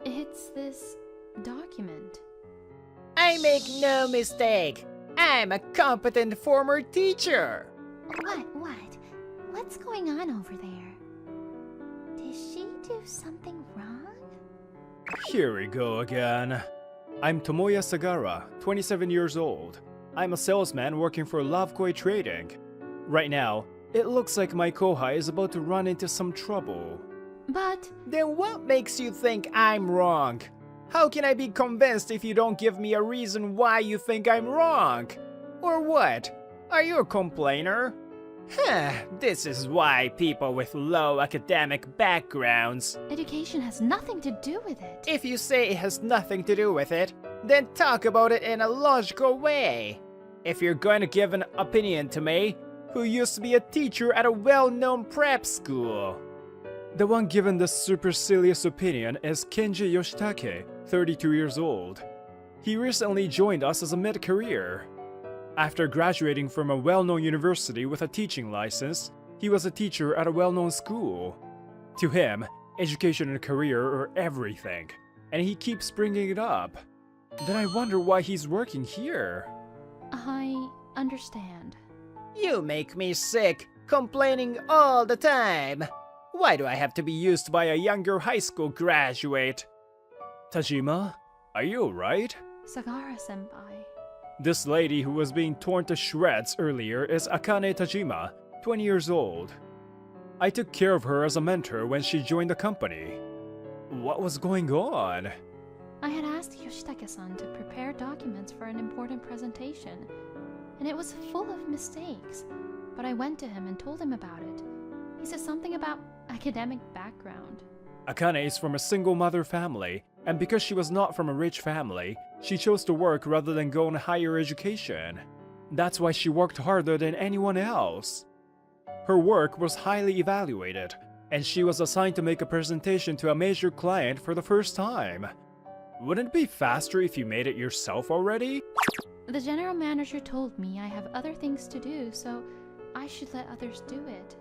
It's this document. I make no mistake. I'm a competent former teacher. What? What's going on over there? Did she do something wrong? Here we go again. I'm Tomoya Sagara, 27 years old. I'm a salesman working for Lovekoi Trading. Right now, it looks like my kohai is about to run into some trouble. But Then what makes you think I'm wrong? How can I be convinced if you don't give me a reason why you think I'm wrong? Or what? Are you a complainer? This is why people with low academic backgrounds. education has nothing to do with it. If you say it has nothing to do with it, then talk about it in a logical way. If you're going to give an opinion to me, who used to be a teacher at a well-known prep school. The one given the supercilious opinion is Kenji Yoshitake, 32 years old. He recently joined us as a mid-career. After graduating from a well-known university with a teaching license, he was a teacher at a well-known school. To him, education and career are everything, and he keeps bringing it up. Then I wonder why he's working here. I understand. You make me sick, complaining all the time. Why do I have to be used by a younger high school graduate? Tajima, are you alright? Sagara-senpai. This lady who was being torn to shreds earlier is Akane Tajima, 20 years old. I took care of her as a mentor when she joined the company. What was going on? I had asked Yoshitake-san to prepare documents for an important presentation, and it was full of mistakes, but I went to him and told him about it. He said something about academic background. Akane is from a single mother family, and because she was not from a rich family, she chose to work rather than go on higher education. That's why she worked harder than anyone else. Her work was highly evaluated, and she was assigned to make a presentation to a major client for the first time. Wouldn't it be faster if you made it yourself already? The general manager told me I have other things to do, so I should let others do it.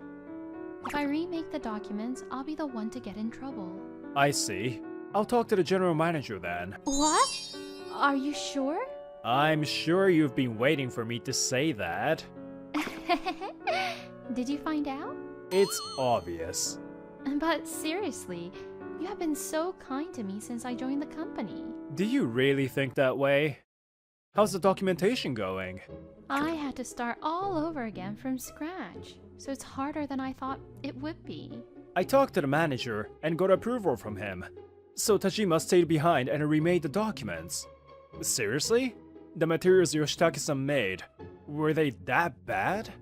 If I remake the documents, I'll be the one to get in trouble. I see. I'll talk to the general manager then. What? Are you sure? I'm sure you've been waiting for me to say that. Did you find out? It's obvious. But seriously, you have been so kind to me since I joined the company. Do you really think that way? How's the documentation going? I had to start all over again from scratch, so it's harder than I thought it would be. I talked to the manager and got approval from him. So Tajima stayed behind and remade the documents. Seriously? The materials Yoshitake-san made, were they that bad?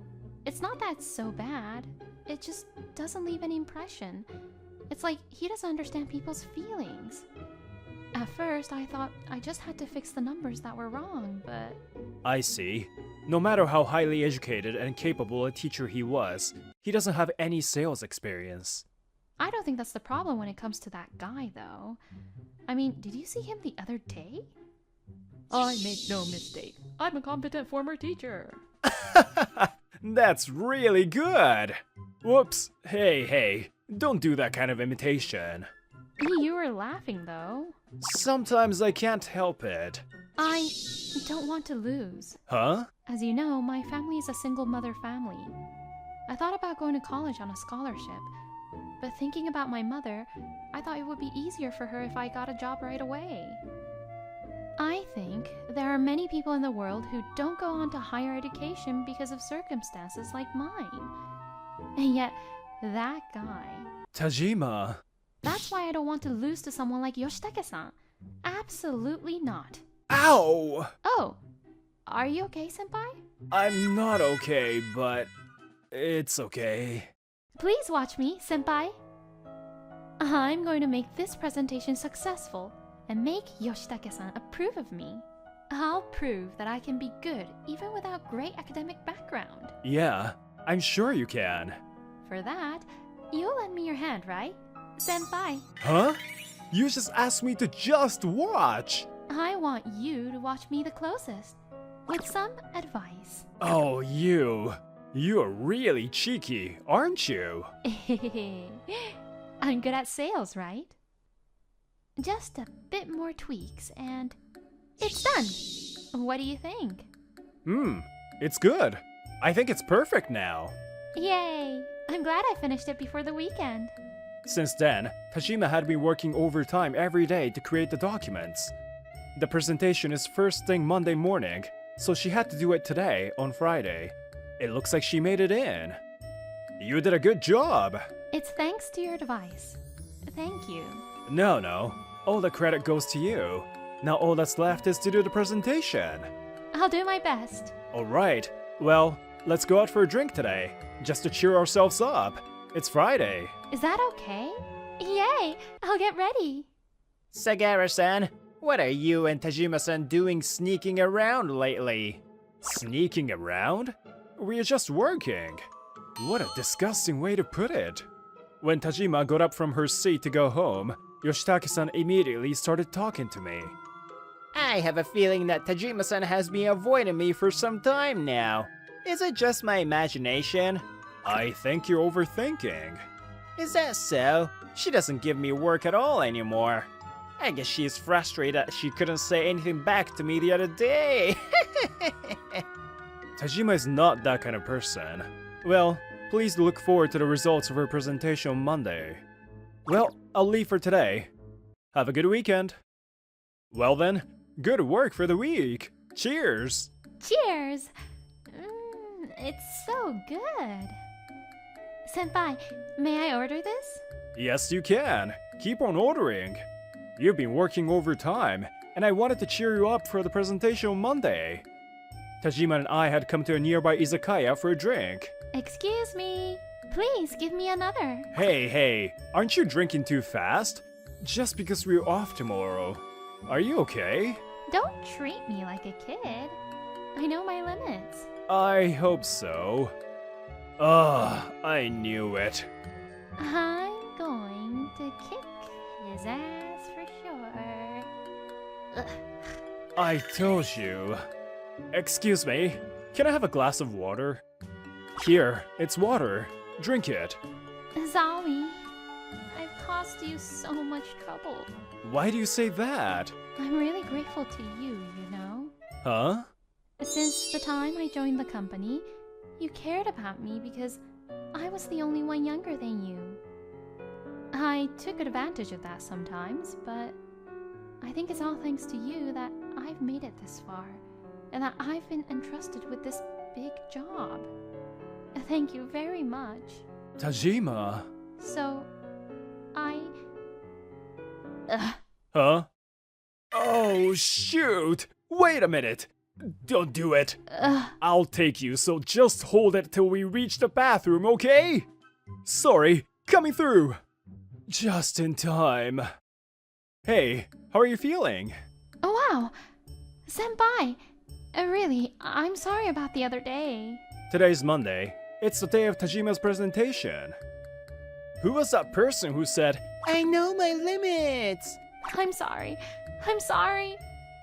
It's not that so bad. It just doesn't leave any impression. It's like he doesn't understand people's feelings. At first, I thought I just had to fix the numbers that were wrong, but... I see. No matter how highly educated and capable a teacher he was, he doesn't have any sales experience. I don't think that's the problem when it comes to that guy, though. I mean, did you see him the other day? I make no mistake. I'm a competent former teacher. That's really good! Whoops, hey, don't do that kind of imitation. You were laughing, though. Sometimes I can't help it. I don't want to lose. Huh? As you know, my family is a single mother family. I thought about going to college on a scholarship, but thinking about my mother, I thought it would be easier for her if I got a job right away. I think there are many people in the world who don't go on to higher education because of circumstances like mine. And yet, that guy... Tajima. That's why I don't want to lose to someone like Yoshitake-san. Absolutely not. Ow! Oh, are you okay, senpai? I'm not okay, but it's okay. Please watch me, senpai. I'm going to make this presentation successful and make Yoshitake-san approve of me. I'll prove that I can be good even without great academic background. Yeah, I'm sure you can. For that, you'll lend me your hand, right? Senpai, Huh? You just asked me to just watch! I want you to watch me the closest, with some advice. Oh, you're really cheeky, aren't you? I'm good at sales, right? Just a bit more tweaks and it's done. What do you think? It's good. I think it's perfect now. Yay! I'm glad I finished it before the weekend. Since then, Tajima had been working overtime every day to create the documents. The presentation is first thing Monday morning, so she had to do it today, on Friday. It looks like she made it in. You did a good job! It's thanks to your advice. Thank you. No. All the credit goes to you. Now all that's left is to do the presentation. I'll do my best. Alright, well, let's go out for a drink today, just to cheer ourselves up. It's Friday. Is that okay? Yay! I'll get ready. Sagara-san, what are you and Tajima-san doing sneaking around lately? Sneaking around? We're just working. What a disgusting way to put it. When Tajima got up from her seat to go home, Yoshitake-san immediately started talking to me. I have a feeling that Tajima-san has been avoiding me for some time now. Is it just my imagination? I think you're overthinking. Is that so? She doesn't give me work at all anymore. I guess she's frustrated that she couldn't say anything back to me the other day. Tajima is not that kind of person. Well, please look forward to the results of her presentation on Monday. Well, I'll leave for today. Have a good weekend. Well then, good work for the week. Cheers! Cheers! It's so good. Senpai, may I order this? Yes, you can. Keep on ordering. You've been working overtime, and I wanted to cheer you up for the presentation on Monday. Tajima and I had come to a nearby izakaya for a drink. Excuse me. Please give me another. Hey, aren't you drinking too fast? Just because we're off tomorrow. Are you okay? Don't treat me like a kid. I know my limits. I hope so. I knew it. I'm going to kick his ass for sure. Ugh. I told you. Excuse me, can I have a glass of water? Here, it's water. Drink it. Zowie, I've caused you so much trouble. Why do you say that? I'm really grateful to you, you know? Huh? Since the time I joined the company, you cared about me because I was the only one younger than you. I took advantage of that sometimes, but I think it's all thanks to you that I've made it this far, and that I've been entrusted with this big job. Thank you very much. Tajima. So, Huh? Oh, shoot! Wait a minute! Don't do it! I'll take you, so just hold it till we reach the bathroom, okay? Sorry, coming through! Just in time. Hey, how are you feeling? Oh wow! Senpai! Really, I'm sorry about the other day. Today's Monday. It's the day of Tajima's presentation. Who was that person who said, I know my limits! I'm sorry. I'm sorry.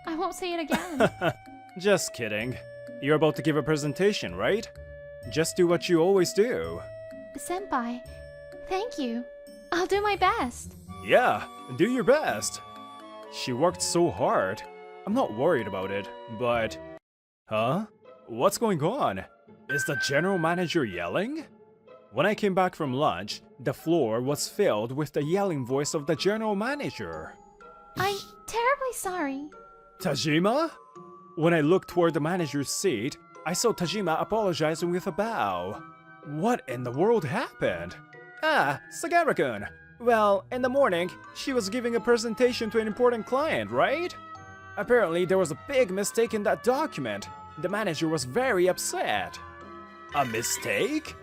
I won't say it again. Just kidding. You're about to give a presentation, right? Just do what you always do. Senpai, thank you. I'll do my best. Yeah, do your best. She worked so hard. I'm not worried about it, but... Huh? What's going on? Is the general manager yelling? When I came back from lunch, the floor was filled with the yelling voice of the general manager. I'm terribly sorry. Tajima? When I looked toward the manager's seat, I saw Tajima apologizing with a bow. What in the world happened? Ah, Sagara-kun. Well, in the morning, she was giving a presentation to an important client, right? Apparently, there was a big mistake in that document. The manager was very upset. A mistake?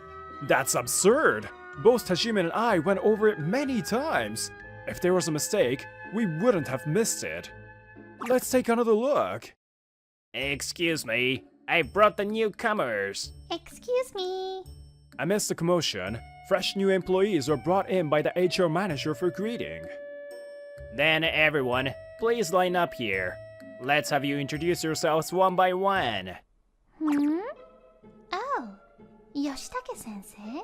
That's absurd. Both Tajima and I went over it many times. If there was a mistake, we wouldn't have missed it. Let's take another look. Excuse me, I brought the newcomers. Excuse me. Amidst the commotion, fresh new employees were brought in by the HR manager for greeting. Then everyone, please line up here. Let's have you introduce yourselves one by one. Oh, Yoshitake-sensei?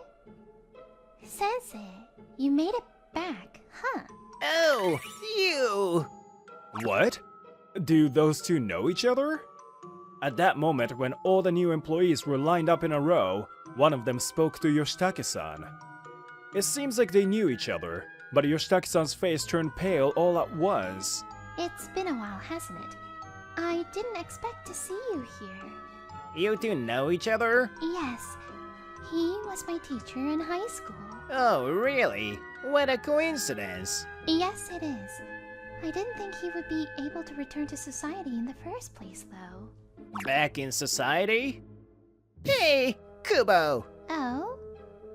Sensei, you made it back, huh? Oh, you! What? Do those two know each other? At that moment, when all the new employees were lined up in a row, one of them spoke to Yoshitake-san. It seems like they knew each other, but Yoshitake-san's face turned pale all at once. It's been a while, hasn't it? I didn't expect to see you here. You two know each other? Yes, he was my teacher in high school. Oh, really? What a coincidence. Yes, it is. I didn't think he would be able to return to society in the first place, though. Back in society? Hey, Kubo! Oh?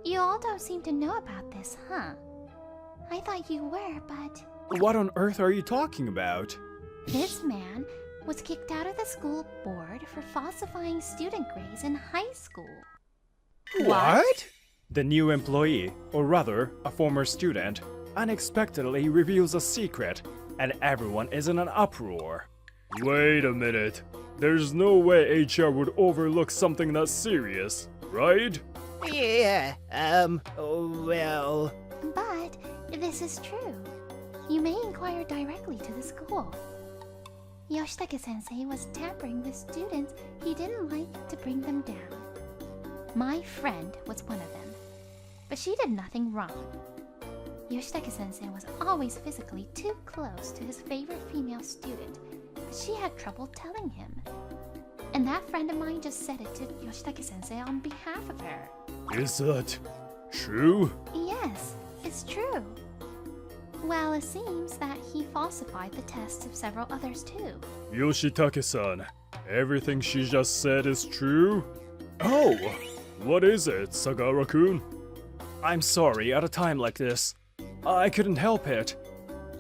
You all don't seem to know about this, huh? I thought you were, but... What on earth are you talking about? This man was kicked out of the school board for falsifying student grades in high school. What? The new employee, or rather, a former student, unexpectedly reveals a secret, and everyone is in an uproar. Wait a minute. There's no way HR would overlook something that serious, right? Yeah, well... But this is true. You may inquire directly to the school. Yoshitake-sensei was tampering with students he didn't like to bring them down. My friend was one of them, but she did nothing wrong. Yoshitake-sensei was always physically too close to his favorite female student, but she had trouble telling him. And that friend of mine just said it to Yoshitake-sensei on behalf of her. Is that true? Yes, it's true. Well, it seems that he falsified the tests of several others too. Yoshitake-san, everything she just said is true? Oh, what is it, Sagara-kun? I'm sorry, at a time like this, I couldn't help it.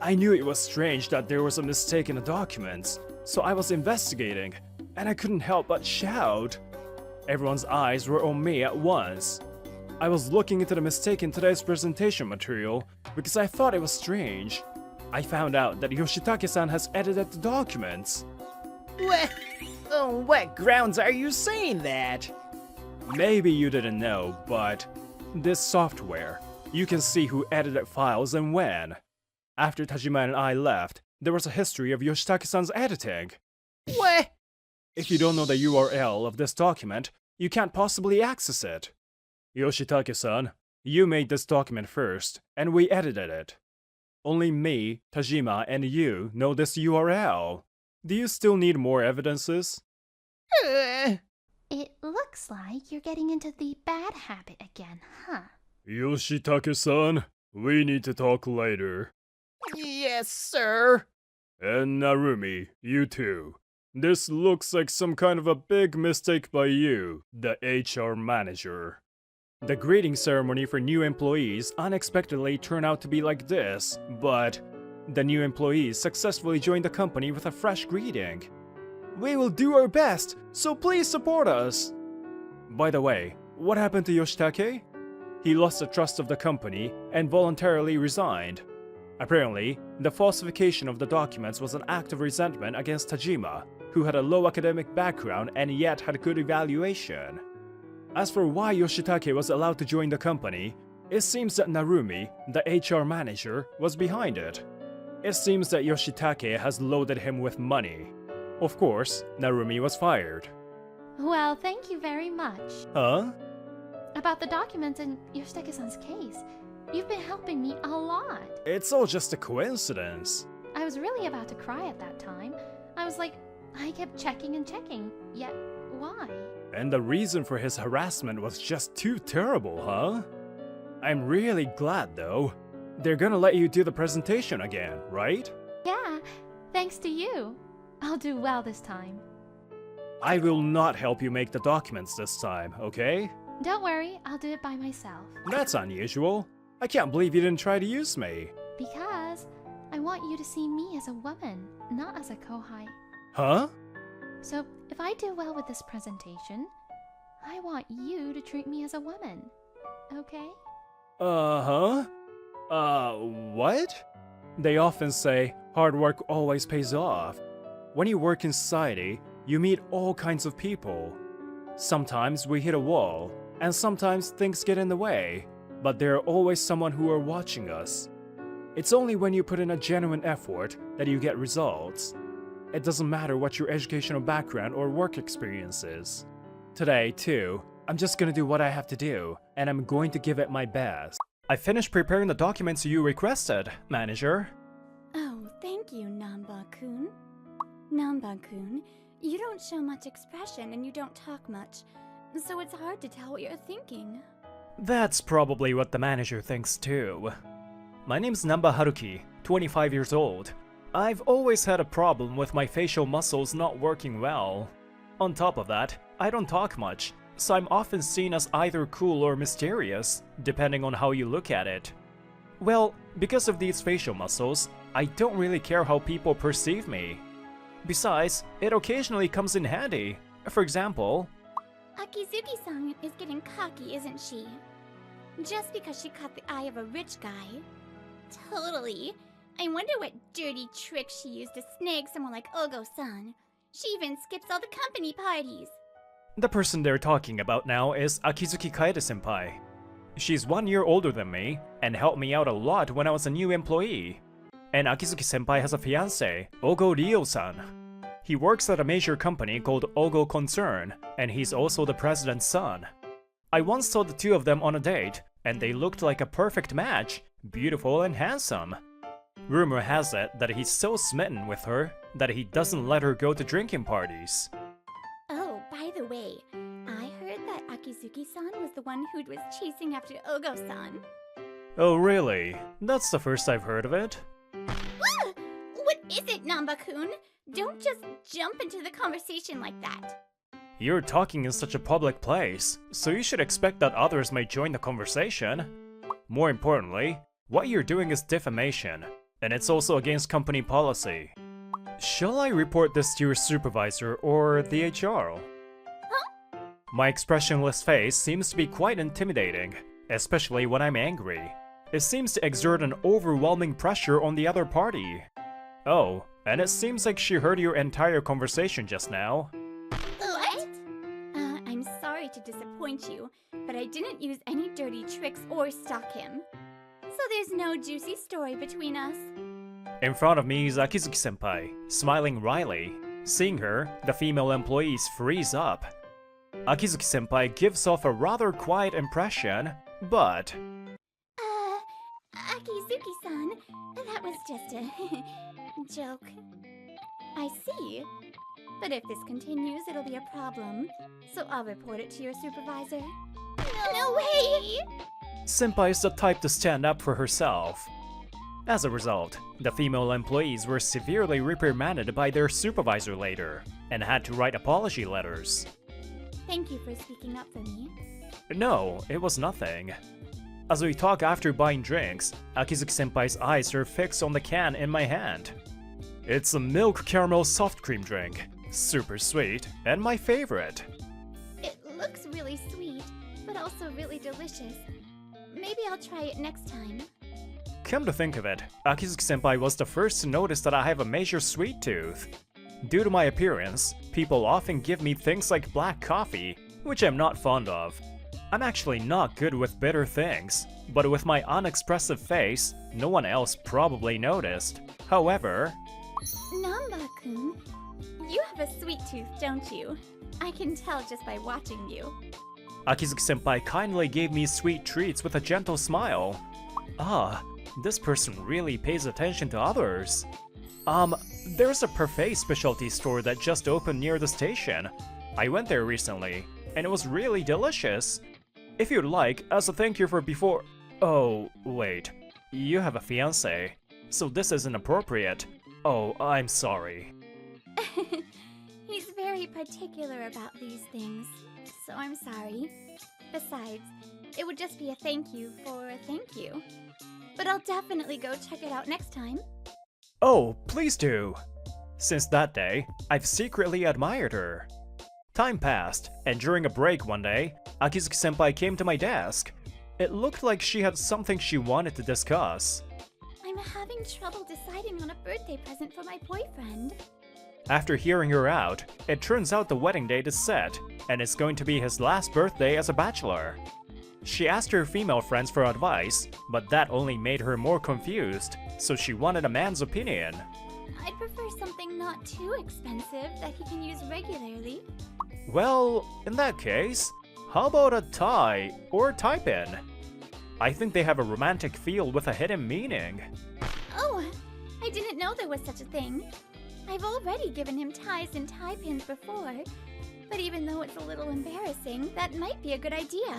I knew it was strange that there was a mistake in the documents, so I was investigating, and I couldn't help but shout. Everyone's eyes were on me at once. I was looking into the mistake in today's presentation material because I thought it was strange. I found out that Yoshitake-san has edited the documents. What? On what grounds are you saying that? Maybe you didn't know, but this software, you can see who edited files and when. After Tajima and I left, there was a history of Yoshitake-san's editing. What? If you don't know the URL of this document, you can't possibly access it. Yoshitake-san, you made this document first, and we edited it. Only me, Tajima, and you know this URL. Do you still need more evidences? It looks like you're getting into the bad habit again, huh? Yoshitake-san, we need to talk later. Yes, sir. And Narumi, you too. This looks like some kind of a big mistake by you, the HR manager. The greeting ceremony for new employees unexpectedly turned out to be like this, but the new employees successfully joined the company with a fresh greeting. We will do our best, so please support us! By the way, what happened to Yoshitake? He lost the trust of the company and voluntarily resigned. Apparently, the falsification of the documents was an act of resentment against Tajima, who had a low academic background and yet had good evaluation. As for why Yoshitake was allowed to join the company, it seems that Narumi, the HR manager, was behind it. It seems that Yoshitake has loaded him with money. Of course, Narumi was fired. Well, thank you very much. Huh? About the documents in Yoshitake-san's case, you've been helping me a lot. It's all just a coincidence. I was really about to cry at that time. I was like, I kept checking and checking, yet why? And the reason for his harassment was just too terrible, huh? I'm really glad though. They're gonna let you do the presentation again, right? Yeah, thanks to you. I'll do well this time. I will not help you make the documents this time, okay? Don't worry, I'll do it by myself. That's unusual. I can't believe you didn't try to use me. Because I want you to see me as a woman, not as a kohai. Huh? So if I do well with this presentation, I want you to treat me as a woman, okay? Uh-huh? What? They often say hard work always pays off. When you work in society, you meet all kinds of people. Sometimes we hit a wall, and sometimes things get in the way, but there are always someone who are watching us. It's only when you put in a genuine effort that you get results. It doesn't matter what your educational background or work experience is. Today, too, I'm just gonna do what I have to do, and I'm going to give it my best. I finished preparing the documents you requested, manager. Oh, thank you, Namba-kun. Namba-kun, you don't show much expression and you don't talk much, so it's hard to tell what you're thinking. That's probably what the manager thinks too. My name's Namba Haruki, 25 years old. I've always had a problem with my facial muscles not working well. On top of that, I don't talk much, so I'm often seen as either cool or mysterious, depending on how you look at it. Well, because of these facial muscles, I don't really care how people perceive me. Besides, it occasionally comes in handy. For example... Akizuki-san is getting cocky, isn't she? Just because she caught the eye of a rich guy. Totally. I wonder what dirty tricks she used to snag someone like Ogo-san. She even skips all the company parties. The person they're talking about now is Akizuki Kaede-senpai. She's 1 year older than me, and helped me out a lot when I was a new employee. And Akizuki-senpai has a fiancé, Ogo Ryo-san. He works at a major company called Ogo Concern, and he's also the president's son. I once saw the two of them on a date, and they looked like a perfect match, beautiful and handsome. Rumor has it that he's so smitten with her that he doesn't let her go to drinking parties. Oh, by the way, I heard that Akizuki-san was the one who was chasing after Ogo-san. Oh really? That's the first I've heard of it. Ah! What is it, Namba-kun? Don't just jump into the conversation like that. You're talking in such a public place, so you should expect that others may join the conversation. More importantly, what you're doing is defamation, and it's also against company policy. Shall I report this to your supervisor or the HR? Huh? My expressionless face seems to be quite intimidating, especially when I'm angry. It seems to exert an overwhelming pressure on the other party. Oh, and it seems like she heard your entire conversation just now. What? I'm sorry to disappoint you, but I didn't use any dirty tricks or stalk him. So there's no juicy story between us. In front of me is Akizuki-senpai, smiling wryly. Seeing her, the female employees freeze up. Akizuki-senpai gives off a rather quiet impression, but... Akizuki-san, that was just a joke. I see. But if this continues, it'll be a problem. So I'll report it to your supervisor. No way! Senpai is the type to stand up for herself. As a result, the female employees were severely reprimanded by their supervisor later, and had to write apology letters. Thank you for speaking up for me. No, it was nothing. As we talk after buying drinks, Akizuki-senpai's eyes are fixed on the can in my hand. It's a milk caramel soft cream drink, super sweet, and my favorite. It looks really sweet, but also really delicious. Maybe I'll try it next time. Come to think of it, Akizuki-senpai was the first to notice that I have a major sweet tooth. Due to my appearance, people often give me things like black coffee, which I'm not fond of. I'm actually not good with bitter things, but with my unexpressive face, no one else probably noticed. However... Namba-kun, you have a sweet tooth, don't you? I can tell just by watching you. Akizuki-senpai kindly gave me sweet treats with a gentle smile. Ah, this person really pays attention to others. There's a parfait specialty store that just opened near the station. I went there recently, and it was really delicious. If you'd like, as a thank you for before... Oh, wait. You have a fiancé, so this isn't appropriate. Oh, I'm sorry. He's very particular about these things, so I'm sorry. Besides, it would just be a thank you for a thank you. But I'll definitely go check it out next time. Oh, please do! Since that day, I've secretly admired her. Time passed, and during a break one day, Akizuki-senpai came to my desk. It looked like she had something she wanted to discuss. I'm having trouble deciding on a birthday present for my boyfriend. After hearing her out, it turns out the wedding date is set, and it's going to be his last birthday as a bachelor. She asked her female friends for advice, but that only made her more confused, so she wanted a man's opinion. I'd prefer something not too expensive that he can use regularly. Well, in that case, how about a tie or tie pin? I think they have a romantic feel with a hidden meaning. Oh, I didn't know there was such a thing. I've already given him ties and tie pins before, but even though it's a little embarrassing, that might be a good idea.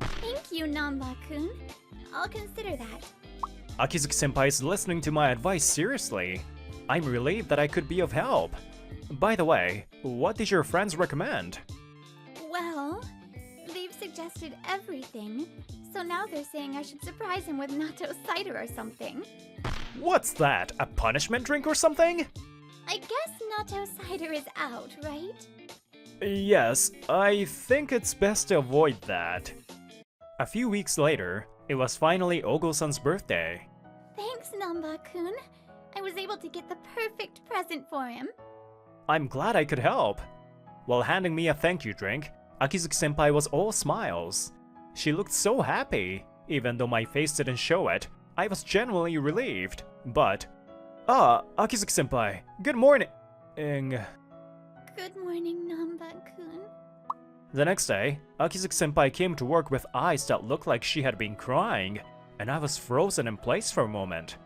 Thank you, Namba-kun. I'll consider that. Akizuki-senpai is listening to my advice seriously. I'm relieved that I could be of help. By the way, what did your friends recommend? Well, they've suggested everything, so now they're saying I should surprise him with natto cider or something. What's that, a punishment drink or something? I guess natto cider is out, right? Yes, I think it's best to avoid that. A few weeks later, it was finally Ogo-san's birthday. Thanks, Namba-kun. I was able to get the perfect present for him. I'm glad I could help. While handing me a thank you drink, Akizuki-senpai was all smiles. She looked so happy. Even though my face didn't show it, I was genuinely relieved. But... Akizuki-senpai, good morning. Good morning, Namba-kun. The next day, Akizuki-senpai came to work with eyes that looked like she had been crying, and I was frozen in place for a moment.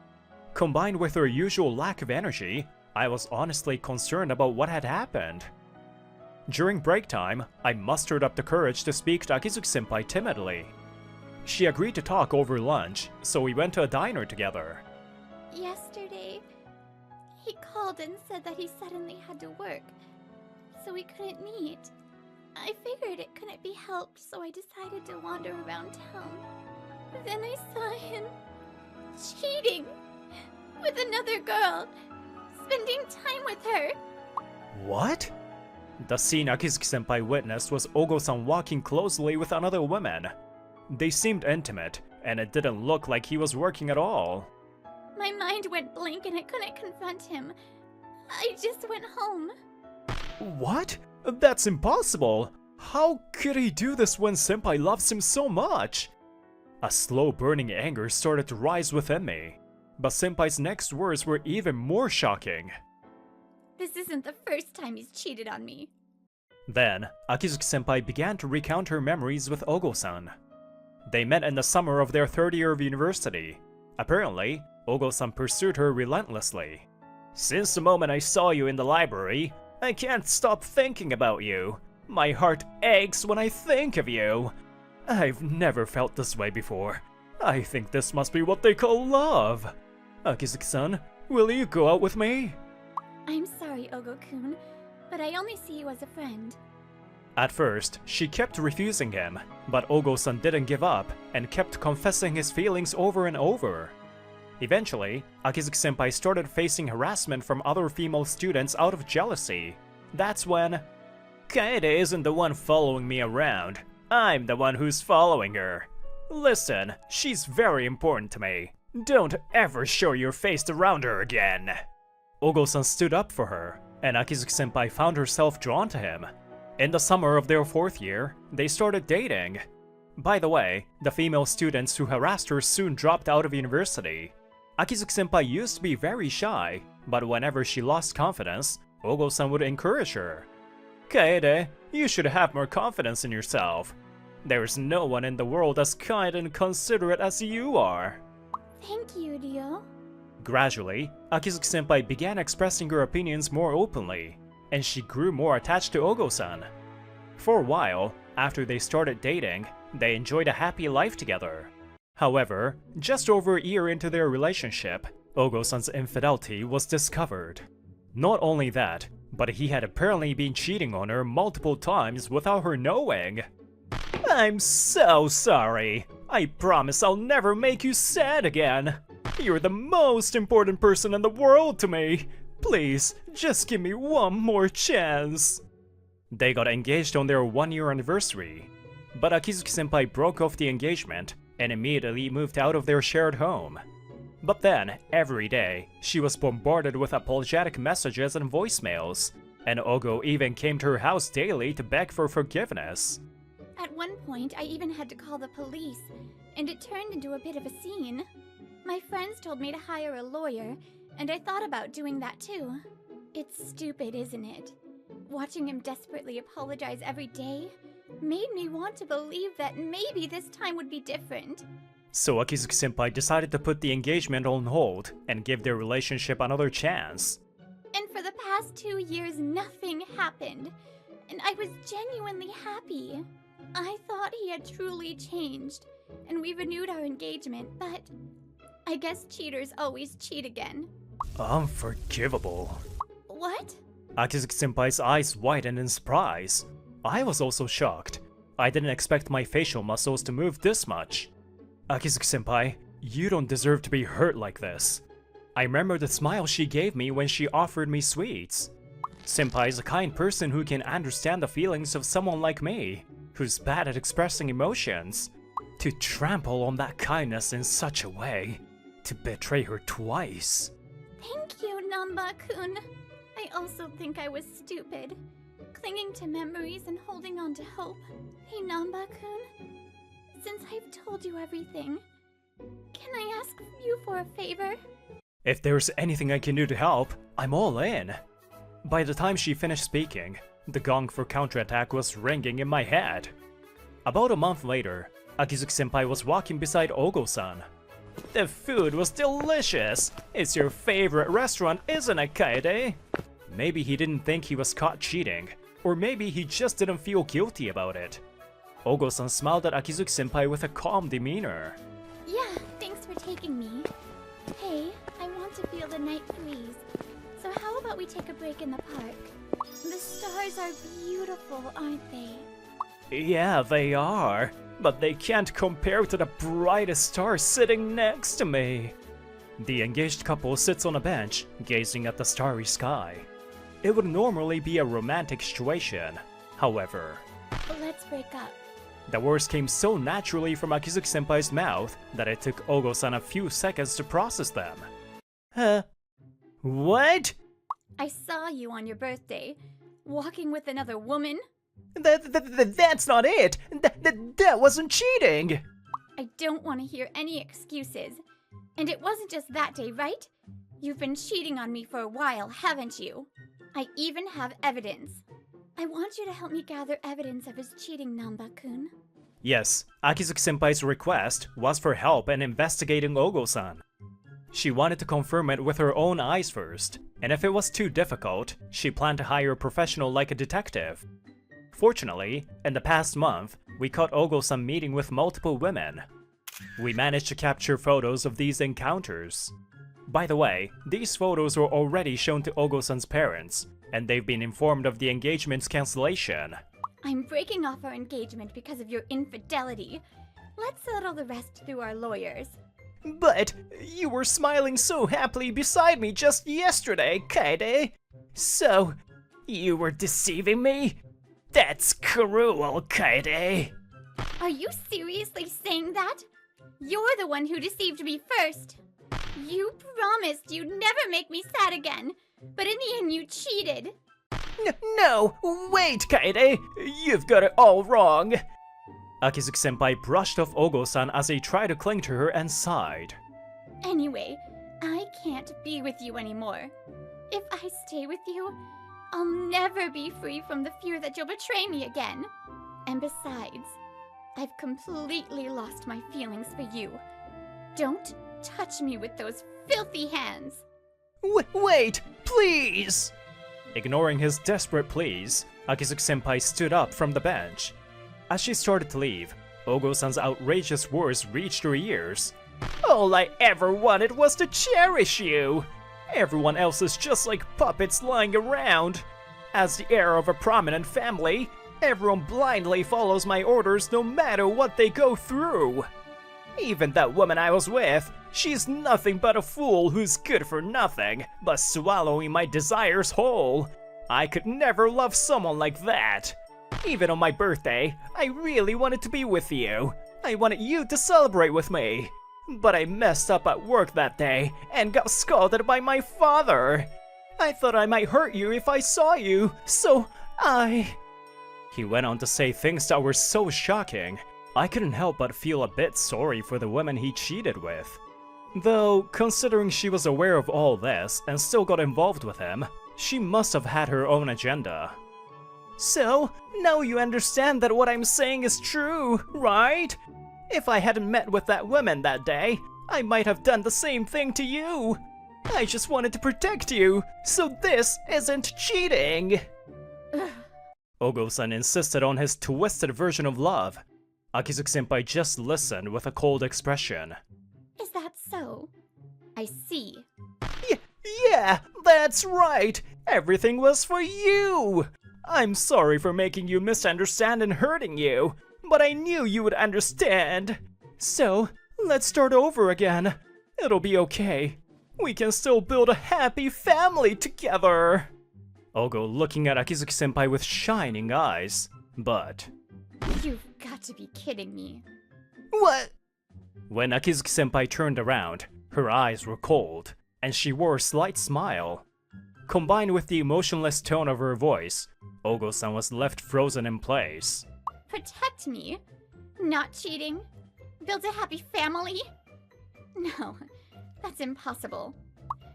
Combined with her usual lack of energy, I was honestly concerned about what had happened. During break time, I mustered up the courage to speak to Akizuki-senpai timidly. She agreed to talk over lunch, so we went to a diner together. Yesterday, he called and said that he suddenly had to work, so we couldn't meet. I figured it couldn't be helped, so I decided to wander around town. Then I saw him cheating with another girl, spending time with her. What? The scene Akizuki-senpai witnessed was Ogo-san walking closely with another woman. They seemed intimate, and it didn't look like he was working at all. My mind went blank and I couldn't confront him. I just went home. What? That's impossible! How could he do this when senpai loves him so much? A slow burning anger started to rise within me, but senpai's next words were even more shocking. This isn't the first time he's cheated on me. Then, Akizuki-senpai began to recount her memories with Ogo-san. They met in the summer of their third year of university. Apparently, Ogo-san pursued her relentlessly. "Since the moment I saw you in the library, I can't stop thinking about you. My heart aches when I think of you. I've never felt this way before. I think this must be what they call love. Akizuki-san, will you go out with me?" I'm sorry, Ogo-kun, but I only see you as a friend. At first, she kept refusing him, but Ogo-san didn't give up and kept confessing his feelings over and over. Eventually, Akizuki-senpai started facing harassment from other female students out of jealousy. That's when... "Kaede isn't the one following me around. I'm the one who's following her. Listen, she's very important to me. Don't ever show your face around her again." Ogo-san stood up for her, and Akizuki-senpai found herself drawn to him. In the summer of their fourth year, they started dating. By the way, the female students who harassed her soon dropped out of university. Akizuki-senpai used to be very shy, but whenever she lost confidence, Ogo-san would encourage her. "Kaede, you should have more confidence in yourself. There's no one in the world as kind and considerate as you are." Thank you, Ryo. Gradually, Akizuki-senpai began expressing her opinions more openly, and she grew more attached to Ogo-san. For a while, after they started dating, they enjoyed a happy life together. However, just over a year into their relationship, Ogo-san's infidelity was discovered. Not only that, but he had apparently been cheating on her multiple times without her knowing. "I'm so sorry. I promise I'll never make you sad again. You're the most important person in the world to me. Please, just give me one more chance." They got engaged on their one-year anniversary, but Akizuki-senpai broke off the engagement and immediately moved out of their shared home. But then, every day, she was bombarded with apologetic messages and voicemails, and Ogo even came to her house daily to beg for forgiveness. At one point, I even had to call the police, and it turned into a bit of a scene. My friends told me to hire a lawyer, and I thought about doing that too. It's stupid, isn't it? Watching him desperately apologize every day made me want to believe that maybe this time would be different. So Akizuki-senpai decided to put the engagement on hold and give their relationship another chance. And for the past 2 years, nothing happened, and I was genuinely happy. I thought he had truly changed, and we renewed our engagement, but I guess cheaters always cheat again. Unforgivable. What? Akizuki-senpai's eyes widened in surprise. I was also shocked. I didn't expect my facial muscles to move this much. Akizuki-senpai, you don't deserve to be hurt like this. I remember the smile she gave me when she offered me sweets. Senpai is a kind person who can understand the feelings of someone like me, who's bad at expressing emotions. To trample on that kindness in such a way, to betray her twice. Thank you, Namba-kun. I also think I was stupid, clinging to memories and holding on to hope. Hey, Namba-kun, since I've told you everything, can I ask you for a favor? If there's anything I can do to help, I'm all in. By the time she finished speaking, the gong for counterattack was ringing in my head. About a month later, Akizuki-senpai was walking beside Ogo-san. The food was delicious! It's your favorite restaurant, isn't it, Kaede? Maybe he didn't think he was caught cheating, or maybe he just didn't feel guilty about it. Ogo-san smiled at Akizuki-senpai with a calm demeanor. Yeah, thanks for taking me. Hey, I want to feel the night breeze. So how about we take a break in the park? The stars are beautiful, aren't they? Yeah, they are. But they can't compare to the brightest star sitting next to me. The engaged couple sits on a bench, gazing at the starry sky. It would normally be a romantic situation. However, Let's break up. the words came so naturally from Akizuki-senpai's mouth that it took Ogo-san a few seconds to process them. Huh? What? I saw you on your birthday, walking with another woman. That's not it! That wasn't cheating! I don't want to hear any excuses. And it wasn't just that day, right? You've been cheating on me for a while, haven't you? I even have evidence. I want you to help me gather evidence of his cheating, Namba-kun. Yes, Akizuki-senpai's request was for help in investigating Ogo-san. She wanted to confirm it with her own eyes first, and if it was too difficult, she planned to hire a professional like a detective. Fortunately, in the past month, we caught Ogo-san meeting with multiple women. We managed to capture photos of these encounters. By the way, these photos were already shown to Ogo-san's parents, and they've been informed of the engagement's cancellation. I'm breaking off our engagement because of your infidelity. Let's settle the rest through our lawyers. But you were smiling so happily beside me just yesterday, Kaede. So, you were deceiving me? That's cruel, Kaede. Are you seriously saying that? You're the one who deceived me first. You promised you'd never make me sad again, but in the end you cheated. No, wait, Kaede. You've got it all wrong. Akizuki-senpai brushed off Ogo-san as he tried to cling to her and sighed. Anyway, I can't be with you anymore. If I stay with you, I'll never be free from the fear that you'll betray me again. And besides, I've completely lost my feelings for you. Don't touch me with those filthy hands. Wait, please. Ignoring his desperate pleas, Akizuki-senpai stood up from the bench. As she started to leave, Ogo-san's outrageous words reached her ears. All I ever wanted was to cherish you. Everyone else is just like puppets lying around. As the heir of a prominent family, everyone blindly follows my orders no matter what they go through. Even that woman I was with, she's nothing but a fool who's good for nothing, but swallowing my desires whole. I could never love someone like that. Even on my birthday, I really wanted to be with you. I wanted you to celebrate with me. But I messed up at work that day and got scolded by my father. I thought I might hurt you if I saw you, so I... He went on to say things that were so shocking, I couldn't help but feel a bit sorry for the women he cheated with. Though, considering she was aware of all this and still got involved with him, she must have had her own agenda. So, now you understand that what I'm saying is true, right? If I hadn't met with that woman that day, I might have done the same thing to you. I just wanted to protect you, so this isn't cheating. Ogo-san insisted on his twisted version of love. Akizuki-senpai just listened with a cold expression. Is that so? I see. Yeah, that's right! Everything was for you! I'm sorry for making you misunderstand and hurting you, but I knew you would understand. So, let's start over again. It'll be okay. We can still build a happy family together! Ogo looking at Akizuki-senpai with shining eyes, but... You've got to be kidding me. What? When Akizuki-senpai turned around, her eyes were cold, and she wore a slight smile. Combined with the emotionless tone of her voice, Ogo-san was left frozen in place. Protect me? Not cheating? Build a happy family? No, that's impossible.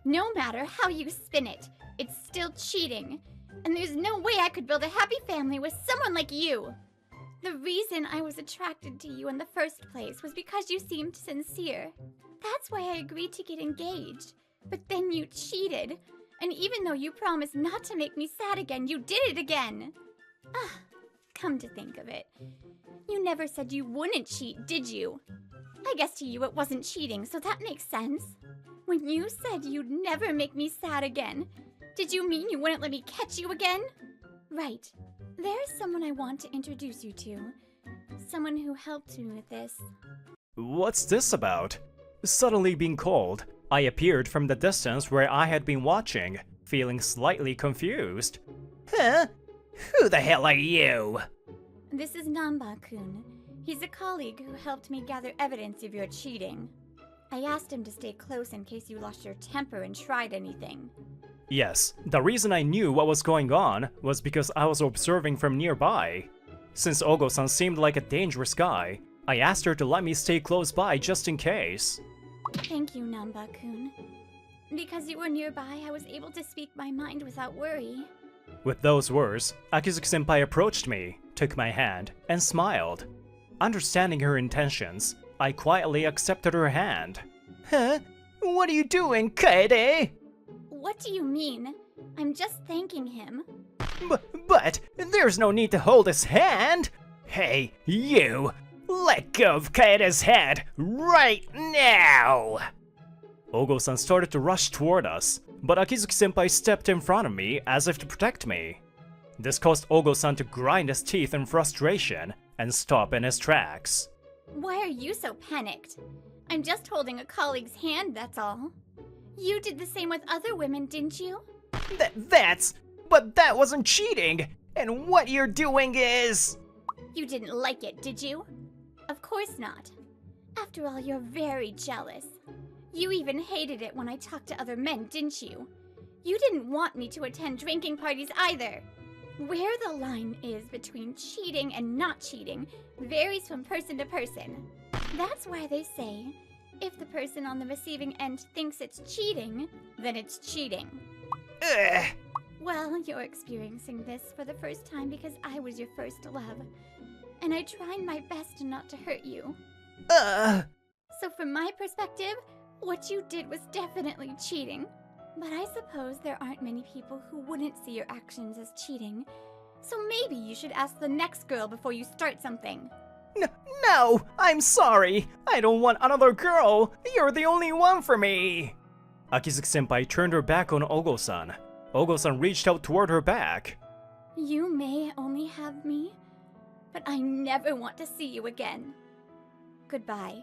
No matter how you spin it, it's still cheating. And there's no way I could build a happy family with someone like you. The reason I was attracted to you in the first place was because you seemed sincere. That's why I agreed to get engaged. But then you cheated. And even though you promised not to make me sad again, you did it again. Ah, come to think of it. You never said you wouldn't cheat, did you? I guess to you it wasn't cheating, so that makes sense. When you said you'd never make me sad again, did you mean you wouldn't let me catch you again? Right. There's someone I want to introduce you to. Someone who helped me with this. What's this about? Suddenly being called, I appeared from the distance where I had been watching, feeling slightly confused. Huh? Who the hell are you? This is Namba-kun. He's a colleague who helped me gather evidence of your cheating. I asked him to stay close in case you lost your temper and tried anything. Yes, the reason I knew what was going on was because I was observing from nearby. Since Ogo-san seemed like a dangerous guy, I asked her to let me stay close by just in case. Thank you, Namba-kun. Because you were nearby, I was able to speak my mind without worry. With those words, Akizuki-senpai approached me, took my hand, and smiled. Understanding her intentions, I quietly accepted her hand. Huh? What are you doing, Kaede? What do you mean? I'm just thanking him. But there's no need to hold his hand! Hey, you! Let go of Kaede's hand right now! Ogo-san started to rush toward us, but Akizuki-senpai stepped in front of me as if to protect me. This caused Ogo-san to grind his teeth in frustration and stop in his tracks. Why are you so panicked? I'm just holding a colleague's hand, that's all. You did the same with other women, didn't you? But that wasn't cheating! And what you're doing is... You didn't like it, did you? Of course not. After all, you're very jealous. You even hated it when I talked to other men, didn't you? You didn't want me to attend drinking parties either. Where the line is between cheating and not cheating varies from person to person. That's why they say, if the person on the receiving end thinks it's cheating, then it's cheating. Ugh. Well, you're experiencing this for the first time because I was your first love. And I tried my best not to hurt you. So from my perspective, what you did was definitely cheating. But I suppose there aren't many people who wouldn't see your actions as cheating. So maybe you should ask the next girl before you start something. No, I'm sorry. I don't want another girl. You're the only one for me. Akizuki-senpai turned her back on Ogo-san. Ogo-san reached out toward her back. You may only have me, but I never want to see you again. Goodbye.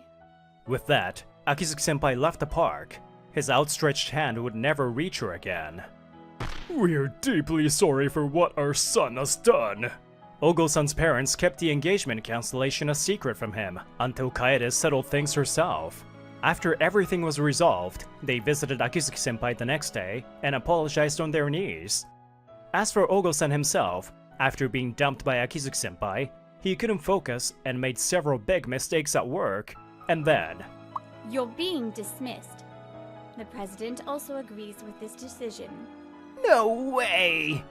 With that, Akizuki-senpai left the park. His outstretched hand would never reach her again. We're deeply sorry for what our son has done. Ogo-san's parents kept the engagement cancellation a secret from him until Kaede settled things herself. After everything was resolved, they visited Akizuki-senpai the next day and apologized on their knees. As for Ogo-san himself, After being dumped by Akizuki-senpai, he couldn't focus and made several big mistakes at work, and then... You're being dismissed. The president also agrees with this decision. No way!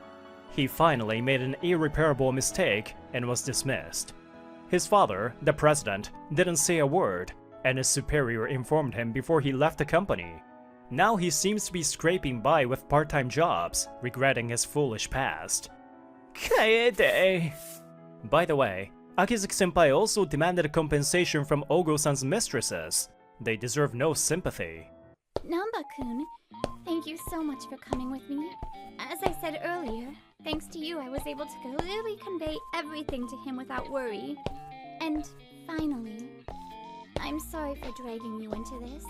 He finally made an irreparable mistake and was dismissed. His father, the president, didn't say a word, and his superior informed him before he left the company. Now he seems to be scraping by with part-time jobs, regretting his foolish past. Kaede! By the way, Akizuki-senpai also demanded a compensation from Ogo-san's mistresses. They deserve no sympathy. Namba-kun, thank you so much for coming with me. As I said earlier, thanks to you I was able to clearly convey everything to him without worry. And finally, I'm sorry for dragging you into this.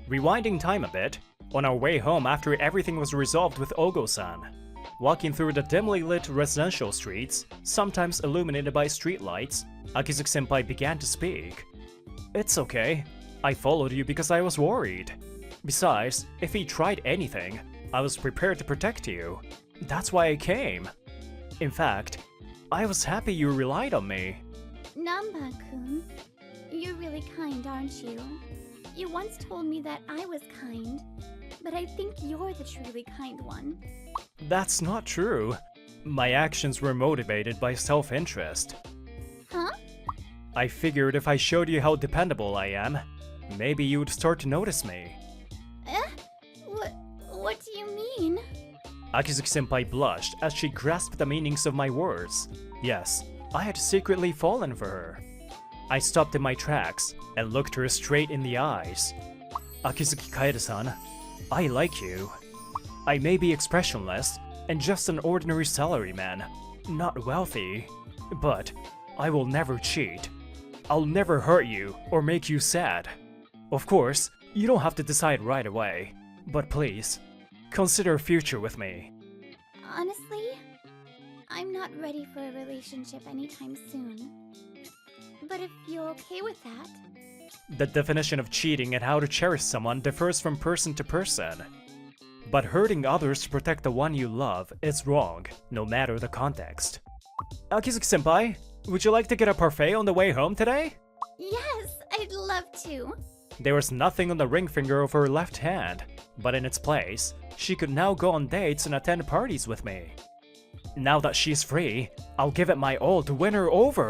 Rewinding time a bit, on our way home after everything was resolved with Ogo-san, walking through the dimly lit residential streets, sometimes illuminated by streetlights, Akizuki-senpai began to speak. It's okay. I followed you because I was worried. Besides, if he tried anything, I was prepared to protect you. That's why I came. In fact, I was happy you relied on me. Namba-kun, you're really kind, aren't you? You once told me that I was kind, but I think you're the truly kind one. That's not true. My actions were motivated by self-interest. Huh? I figured if I showed you how dependable I am, maybe you would start to notice me. What do you mean? Akizuki-senpai blushed as she grasped the meanings of my words. Yes, I had secretly fallen for her. I stopped in my tracks and looked her straight in the eyes. Akizuki Kaede-san, I like you. I may be expressionless and just an ordinary salaryman, not wealthy, but I will never cheat. I'll never hurt you or make you sad. Of course, you don't have to decide right away, but please, consider a future with me. Honestly, I'm not ready for a relationship anytime soon. But if you're okay with that... The definition of cheating and how to cherish someone differs from person to person. But hurting others to protect the one you love is wrong, no matter the context. Akizuki-senpai, would you like to get a parfait on the way home today? Yes, I'd love to. There was nothing on the ring finger of her left hand, but in its place, she could now go on dates and attend parties with me. Now that she's free, I'll give it my all to win her over.